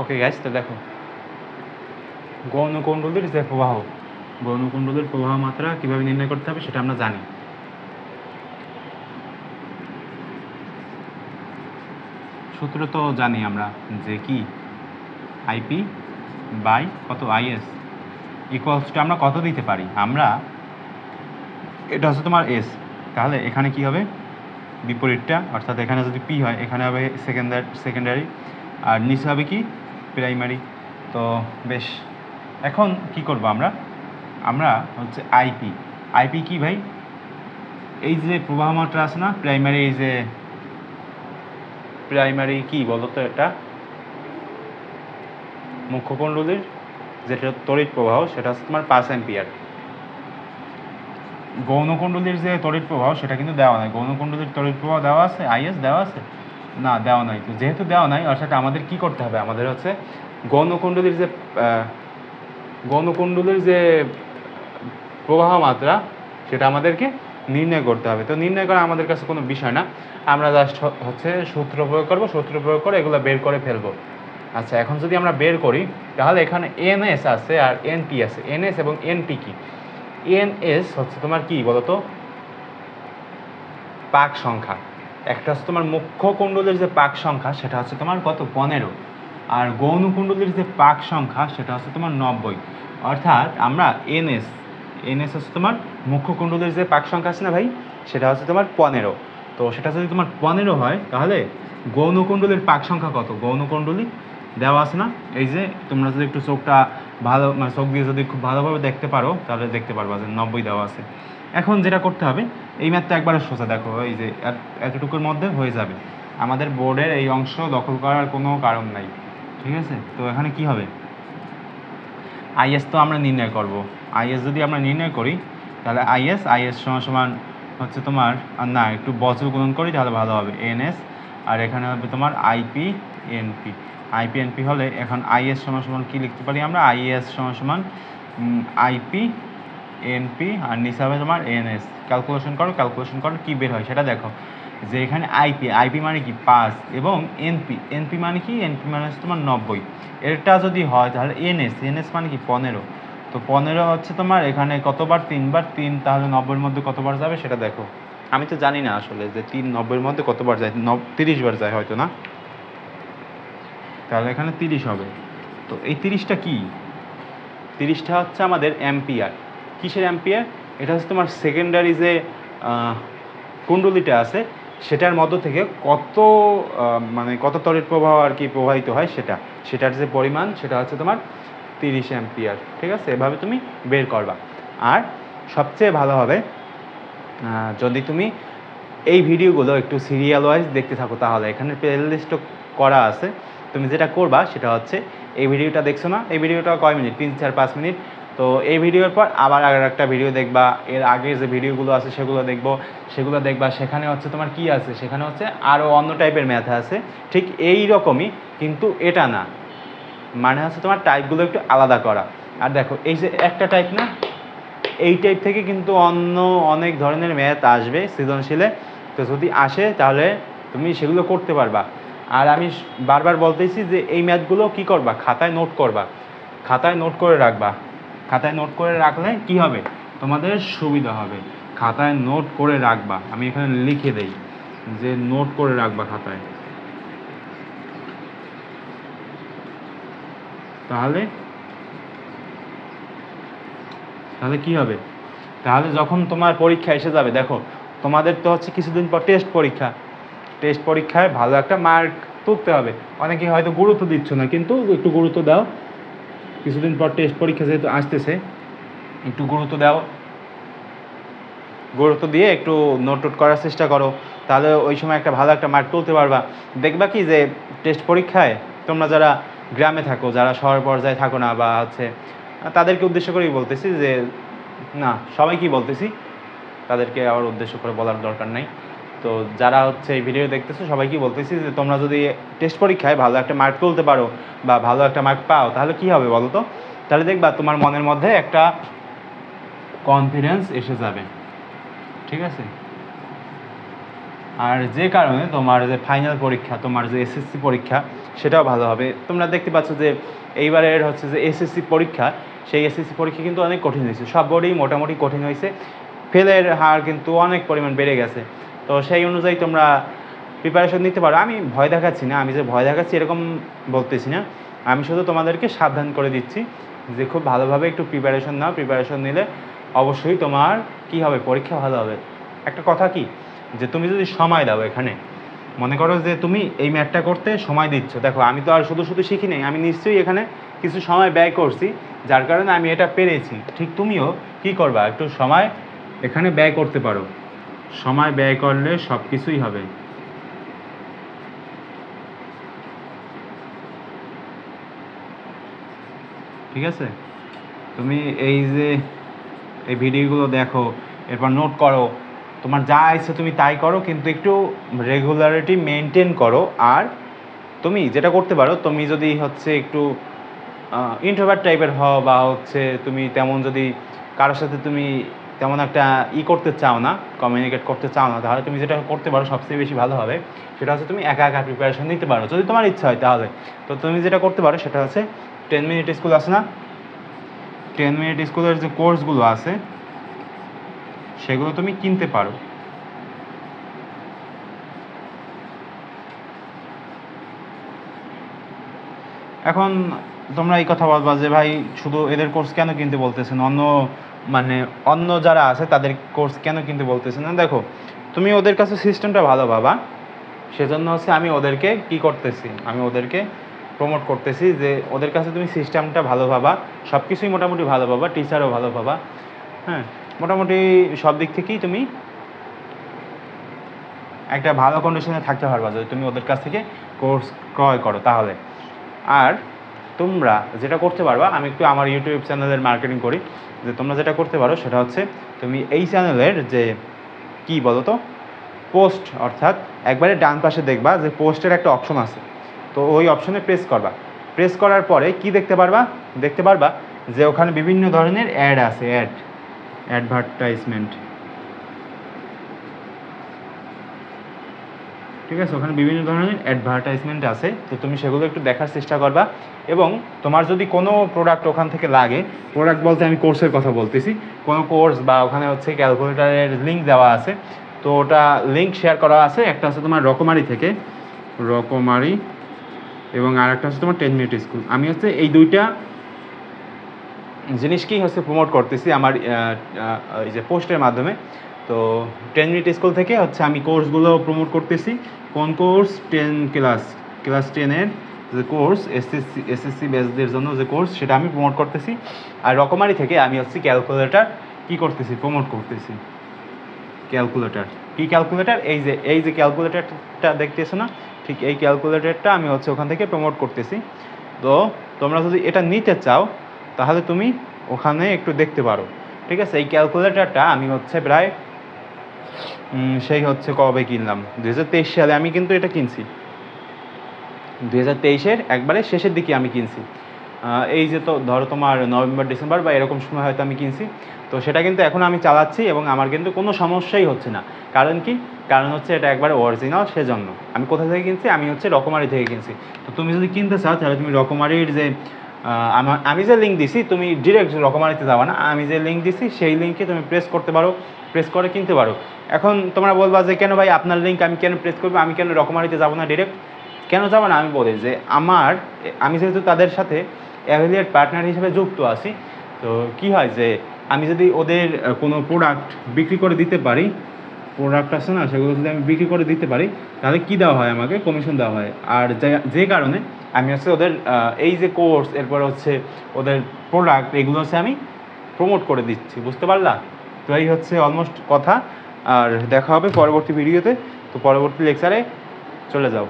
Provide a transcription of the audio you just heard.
Okay guys, তো দেখো গৌণকুণ্ডলীর যে প্রবাহ, গৌণকুণ্ডলীর প্রবাহ মাত্রা কীভাবে নির্ণয় করতে হবে সেটা আমরা জানি। সূত্র তো জানি আমরা যে কি আইপি বাই কত আইএস ইকুয়ালসটা আমরা কত দিতে পারি, আমরা এটা হচ্ছে তোমার এস, তাহলে এখানে কি হবে বিপরীতটা, অর্থাৎ এখানে যদি পি হয় এখানে হবে সেকেন্ডারি আর নিচে হবে কি প্রাইমারি। তো বেশ, এখন কি করব আমরা, আমরা হচ্ছে আইপি কি ভাই, এই যে প্রবাহ মাত্রা আছে না প্রাইমারি, এই যে প্রাইমারি কি বলতো, এটা মুখ্য কুণ্ডলীর যেটা তড়িৎ প্রবাহ সেটা হচ্ছে তোমার 5 অ্যাম্পিয়ার। গৌণকুণ্ডলীর যে তড়িৎ প্রবাহ সেটা কিন্তু দেওয়া নাই। গৌণকুণ্ডলীর তড়িৎ প্রবাহ দেওয়া আছে, আইএস দেওয়া আছে না, দেওয়া নাই। তো যেহেতু দেওয়া নাই, অর্থাৎ আমাদের কি করতে হবে, আমাদের হচ্ছে গৌণকুণ্ডলীর যে প্রবাহ মাত্রা সেটা আমাদেরকে নির্ণয় করতে হবে। তো নির্ণয় করা আমাদের কাছে কোনো বিষয় না, আমরা জাস্ট হচ্ছে সূত্র প্রয়োগ করব, সূত্র প্রয়োগ করে এগুলো বের করে ফেলবো। আচ্ছা, এখন যদি আমরা বের করি তাহলে এখানে এনএস আছে আর এনপি আছে। এনএস এবং এনপি কি, এনএস হচ্ছে তোমার কি বলতো পাক সংখ্যা, একটা হচ্ছে তোমার মুখ্য কুণ্ডলীর যে পাক সংখ্যা সেটা হচ্ছে তোমার কত 15, আর গৌণকুণ্ডলীর যে পাক সংখ্যা সেটা হচ্ছে তোমার 90। অর্থাৎ আমরা এনএস হচ্ছে তোমার মুখ্য কুণ্ডলীর যে পাক সংখ্যা আছে না ভাই, সেটা হচ্ছে তোমার 15। তো সেটা যদি তোমার 15 হয় তাহলে গৌণকুণ্ডলীর পাক সংখ্যা কত, গৌণকুণ্ডলী দেওয়া আছে না, এই যে তোমরা যদি একটু চোখটা ভালো মানে চোখ দিয়ে যদি খুব ভালোভাবে দেখতে পারো তাহলে দেখতে পারবা যে 90 দেওয়া আছে। এখন যেটা করতে হবে, এই ম্যাথটা একবারে সোজা, দেখো এই যে এতটুকুর মধ্যে হয়ে যাবে, আমাদের বোর্ডের এই অংশ দখল করার কোনো কারণ নাই, ঠিক আছে। তো এখানে কি হবে, আইএস তো আমরা নির্ণয় করব। আইএস যদি আমরা নির্ণয় করি তাহলে আইএস সমান হচ্ছে তোমার, না একটু বজ্র গুণন করি তাহলে ভালো হবে, এনএস আর এখানে হবে তোমার আইপি এনপি হলে এখন আইএস সমান কি লিখতে পারি আমরা, আইএস সমান আইপি এনপি আর নিচে হবে তোমার এনএস। ক্যালকুলেশন করো কি বের হয় সেটা দেখো, যে এখানে আইপি মানে কি 5 এবং এনপি মানে কি, এনপি মানে হচ্ছে তোমার 90। এটা যদি হয় তাহলে এনএস মানে কি 15। তো 15 হচ্ছে তোমার এখানে কতবার, 3বার, 3 তাহলে 90-এর মধ্যে কতবার যাবে সেটা দেখো। আমি তো জানি না আসলে যে 3 90-এর মধ্যে কতবার যায়, 30 বার যায় হয়তো না, তাহলে এখানে 30 হবে। তো এই 30টা কি, 30টা হচ্ছে আমাদের অ্যাম্পিয়ার। কিসের অ্যাম্পিয়ার, এটা হচ্ছে তোমার সেকেন্ডারি যে কুণ্ডলীটা আছে সেটার মধ্য থেকে কত তড়িৎ প্রবাহ আর কি প্রবাহিত হয় সেটার যে পরিমাণ সেটা হচ্ছে তোমার 30 অ্যাম্পিয়ার, ঠিক আছে। এভাবে তুমি বের করবা। আর সবচেয়ে ভালো হবে যদি তুমি এই ভিডিওগুলো একটু সিরিয়াল ওয়াইজ দেখতে থাকো, তাহলে এখানে প্লেলিস্টও করা আছে। তুমি যেটা করবা সেটা হচ্ছে, এই ভিডিওটা দেখছো না, এই ভিডিওটা কয় মিনিট, 3-4-5 মিনিট। তো এই ভিডিওর পর আবার আগের একটা ভিডিও দেখবা, এর আগে যে ভিডিওগুলো আছে সেগুলো দেখবা, সেখানে হচ্ছে তোমার কি আছে, সেখানে হচ্ছে আরও অন্য টাইপের ম্যাথ আছে, ঠিক এই রকমই, কিন্তু এটা না, মানে হচ্ছে তোমার টাইপগুলো একটু আলাদা করা। আর দেখো এই যে একটা টাইপ না, এই টাইপ থেকে কিন্তু অন্য অনেক ধরনের ম্যাথ আসবে সৃজনশীলে। তো যদি আসে তাহলে তুমি সেগুলো করতে পারবা। আর আমি বারবার বলতেছি যে এই ম্যাথগুলো কি করবা, খাতায় নোট করবা, খাতায় নোট করে রাখবা। খাতায় নোট করে রাখলে কি হবে, তোমাদের সুবিধা হবে। খাতায় নোট করে রাখবা, আমি এখানে লিখে দেই যে নোট করে রাখবা খাতায়, তাহলে কি হবে, তাহলে যখন তোমার পরীক্ষা এসে যাবে, দেখো তোমাদের তো হচ্ছে কিছুদিন পর টেস্ট পরীক্ষায় ভালো একটা মার্ক তুলতে হবে। অনেকে হয়তো গুরুত্ব দিচ্ছ না, কিন্তু একটু গুরুত্ব দাও। কিছুদিন পর টেস্ট পরীক্ষা যেহেতু আসতেছে, একটু গুরুত্ব দাও, গুরুত্ব দিয়ে একটু নোট করার চেষ্টা করো, তাহলে ওই সময় একটা ভালো একটা মার্ক তুলতে পারবা। দেখবা কি যে টেস্ট পরীক্ষায় তোমরা যারা গ্রামে থাকো, যারা শহর পর্যায়ে থাকো না, বা হচ্ছে তাদেরকে উদ্দেশ্য করেই বলতেছি যে, না সবাইকেই বলতেছি, তাদেরকে আবার উদ্দেশ্য করে বলার দরকার নাই। তো যারা হচ্ছে এই ভিডিও দেখতেছো সবাইকেই বলতেছি যে তোমরা যদি টেস্ট পরীক্ষায় ভালো একটা মার্ক তুলতে পারো বা ভালো একটা মার্ক পাও, তাহলে কি হবে বলো তো, তাহলে দেখবা তোমার মনের মধ্যে একটা কনফিডেন্স এসে যাবে, ঠিক আছে। আর যে কারণে তোমার যে ফাইনাল পরীক্ষা, তোমার যে এসএসসি পরীক্ষা, সেটাও ভালো হবে। তোমরা দেখতে পাচ্ছ যে এইবারের হচ্ছে যে এসএসসি পরীক্ষা, সেই এসএসসি পরীক্ষা কিন্তু অনেক কঠিন হয়েছে, সব বোর্ডেই মোটামুটি কঠিন হয়েছে, ফেলের হার কিন্তু অনেক পরিমাণ বেড়ে গেছে। তো সেই অনুযায়ী তোমরা প্রিপারেশন নিতে পারো। আমি ভয় দেখাচ্ছি না, আমি যে ভয় দেখাচ্ছি এরকম বলতেছি না, আমি শুধু তোমাদেরকে সাবধান করে দিচ্ছি যে খুব ভালোভাবে একটু প্রিপারেশন নাও। প্রিপারেশন নিলে অবশ্যই তোমার কি হবে, পরীক্ষা ভালো হবে। একটা কথা কি, যে তুমি যদি সময় দাও, এখানে মনে করো যে তুমি এই ম্যাথটা করতে সময় দিচ্ছ, দেখো আমি তো আর শুধু শুধু শিখি নাই, আমি নিশ্চয়ই এখানে কিছু সময় ব্যয় করছি, যার কারণে আমি এটা পেরেছি। ঠিক তুমিও কি করবা, একটু সময় এখানে ব্যয় করতে পারো। সময় ব্যয় করলে সব কিছুই হবে। ঠিক আছে, তুমি এই যে এই ভিডিওগুলো দেখো, এরপর নোট করো, তোমার যা ইচ্ছে তুমি তাই করো, কিন্তু একটু রেগুলারিটি মেনটেন করো। আর তুমি যেটা করতে পারো, তুমি যদি হচ্ছে একটু ইন্ট্রোভার্ট টাইপের হও, বা হচ্ছে তুমি তেমন যদি কারোর সাথে তুমি তেমন একটা করতে চাও না, কমিউনিকেট করতে চাও না, তাহলে তুমি যেটা করতে পারো সবচেয়ে বেশি ভালো হবে, সেটা হচ্ছে তুমি একা একা প্রিপারেশন নিতে পারো যদি তোমার ইচ্ছা হয় তাহলে। তো তুমি যেটা করতে পারো সেটা হচ্ছে 10 মিনিট স্কুল আছে না, 10 মিনিট স্কুলের যে কোর্সগুলো আছে সেগুলো তুমি কিনতে পারো। এখন তোমরা এই কথা বলবা যে ভাই শুধু এদের কোর্স কেন কিনতে বলতেছেন, অন্য যারা আছে তাদের কোর্স কেন কিনতে বলতেছেন না। দেখো, তুমি ওদের কাছে সিস্টেমটা ভালো পাবা, সেজন্য হচ্ছে আমি ওদেরকে কি করতেছি, আমি ওদেরকে প্রমোট করতেছি যে ওদের কাছে তুমি সিস্টেমটা ভালো পাবা, সব কিছুই মোটামুটি ভালো পাবা, টিচারও ভালো পাবা, হ্যাঁ, মোটামুটি সব দিক থেকেই তুমি একটা ভালো কন্ডিশনে থাকতে পারবা যদি তুমি ওদের কাছ থেকে কোর্স ক্রয় করো তাহলে। আর তোমরা যেটা করতে পারবা, আমি একটু আমার ইউটিউব চ্যানেলের মার্কেটিং করি, যে তোমরা যেটা করতে পারো সেটা হচ্ছে তুমি এই চ্যানেলের যে কি বলো তো পোস্ট, অর্থাৎ একবারে ডান পাশে দেখবা যে পোস্টের একটা অপশন আছে, তো ওই অপশনে প্রেস করবা। প্রেস করার পরে কি দেখতে পারবা যে ওখানে বিভিন্ন ধরনের অ্যাড আছে, অ্যাডভার্টাইজমেন্ট। ঠিক আছে, ওখানে বিভিন্ন ধরনের অ্যাডভার্টাইজমেন্ট আছে, তো তুমি সেগুলো একটু দেখার চেষ্টা করবা। এবং তোমার যদি কোনো প্রোডাক্ট ওখান থেকে লাগে, প্রোডাক্ট বলতে আমি কোর্সের কথা বলতেছি, কোনো কোর্স বা ওখানে হচ্ছে ক্যালকুলেটারের লিঙ্ক দেওয়া আছে, তো ওটা লিঙ্ক শেয়ার করা আছে, একটা আছে তোমার রকমারি থেকে, রকমারি, এবং আর একটা হচ্ছে তোমার 10 মিনিট স্কুল। আমি হচ্ছে এই দুইটা জিনিসকেই হচ্ছে প্রমোট করতেছি আমার এই যে পোস্টের মাধ্যমে। তো 10 মিনিট স্কুল থেকে হচ্ছে আমি কোর্সগুলো প্রমোট করতেছি। কোন কোর্স, ক্লাস 10-এর যে কোর্স, এসএসসি ব্যাচদের জন্য যে কোর্স, সেটা আমি প্রমোট করতেছি। আর রকমারি থেকে আমি হচ্ছে ক্যালকুলেটার প্রমোট করতেছি। ক্যালকুলেটার এই যে ক্যালকুলেটারটা দেখতেছো না, ঠিক এই ক্যালকুলেটারটা আমি হচ্ছে ওখান থেকে প্রমোট করতেছি। তো তোমরা যদি এটা নিতে চাও তাহলে তুমি ওখানে একটু দেখতে পারো। ঠিক আছে, এই ক্যালকুলেটারটা আমি হচ্ছে প্রায় সেই হচ্ছে কবে কিনলাম, 2023 সালে আমি কিন্তু এটা কিনছি, 2023-এর একবারে শেষের দিকে আমি কিনছি। এই যে তো ধরো তোমার নভেম্বর ডিসেম্বর বা এরকম সময় হয়তো আমি কিনছি। তো সেটা কিন্তু এখন আমি চালাচ্ছি এবং আমার কিন্তু কোনো সমস্যাই হচ্ছে না। কারণ হচ্ছে এটা একবারে অরিজিনাল, সেজন্য। আমি কোথা থেকে কিনছি, আমি হচ্ছে রকমারি থেকে কিনছি। তো তুমি যদি কিনতে চাও তাহলে তুমি রকমারির যে আমি যে লিঙ্ক দিছি, তুমি ডিরেক্ট রকমারিতে যাবা না, আমি যে লিঙ্ক দিছি সেই লিঙ্কে তুমি প্রেস করতে পারো, প্রেস করে কিনতে পারো। এখন তোমরা বলবা যে কেন ভাই আপনার লিঙ্ক আমি কেন প্রেস করবো, আমি কেন রকমারিতে যাবো না ডিরেক্ট, কেন যাবো না? আমি বলি যে আমি যেহেতু তাদের সাথে অ্যাফিলিয়েট পার্টনার হিসেবে যুক্ত আছি, তো কি হয় যে আমি যদি ওদের কোনো প্রোডাক্ট বিক্রি করে দিতে পারি, প্রোডাক্ট আছে না, সেগুলো যদি আমি বিক্রি করে দিতে পারি, তাহলে কী দেওয়া হয়, আমাকে কমিশন দেওয়া হয়। আর যে কারণে আমি হচ্ছে ওদের এই যে কোর্স, এরপর হচ্ছে ওদের প্রোডাক্ট, এগুলো হচ্ছে আমি প্রমোট করে দিচ্ছি। বুঝতে পারলা? তো এই হচ্ছে অলমোস্ট কথা। আর দেখা হবে পরবর্তী ভিডিওতে। তো পরবর্তী লেকচারে চলে যাও।